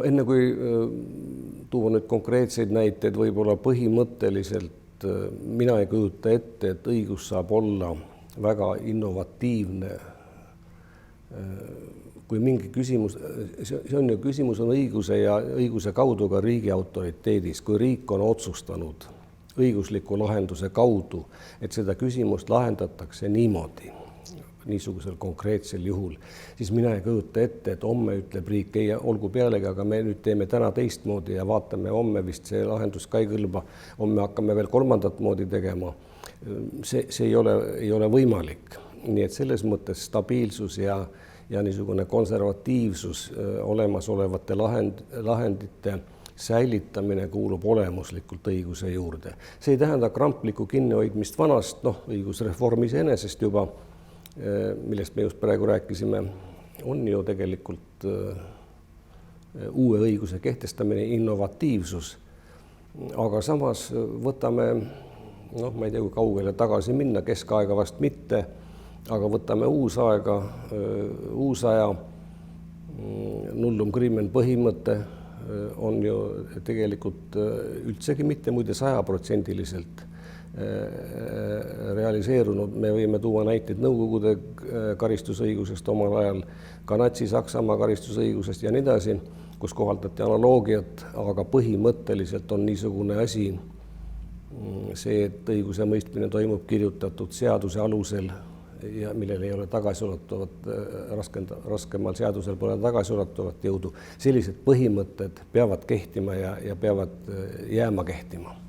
No enne kui tuua nüüd konkreetseid näiteid, võib-olla põhimõtteliselt mina ei kujuta ette, et õigus saab olla väga innovatiivne. Kui mingi küsimus, see on ju küsimus on õiguse ja õiguse kaudu ka riigi autoriteedis, kui riik on otsustanud õigusliku lahenduse kaudu, et seda küsimust lahendatakse niimoodi, niisugusel konkreetsel juhul, siis mina ei kujuta ette, et homme ütleb riik, ei olgu pealegi, aga me nüüd teeme täna teistmoodi ja vaatame homme vist see lahendus ka ei kõlba, homme hakkame veel kolmandat moodi tegema. See ei ole võimalik. Nii et selles mõttes stabiilsus ja niisugune konservatiivsus olemasolevate lahendite säilitamine kuulub olemuslikult õiguse juurde. See ei tähenda kramplikku kinnihoidmist vanast, õigusreform iseenesest juba, millest me just praegu rääkisime, on ju tegelikult uue õiguse kehtestamine, innovatiivsus. Aga samas võtame, ma ei tea, kui kaugele tagasi minna, keskaega vast mitte, aga võtame uusaega, uusaja nullum crimen põhimõte on ju tegelikult üldsegi mitte muide 100% realiseerunud. Me võime tuua näiteid Nõukogude karistusõigusest omal ajal, ka Natsi-Saksamaa karistusõigusest ja nii edasi, kus kohaldati analoogiat, aga põhimõtteliselt on niisugune asi, see, et õiguse mõistmine toimub kirjutatud seaduse alusel ja millel ei ole tagasiulatuvat, raskemal seadusel pole tagasiulatuvat jõudu. Sellised põhimõtted peavad kehtima ja peavad jääma kehtima.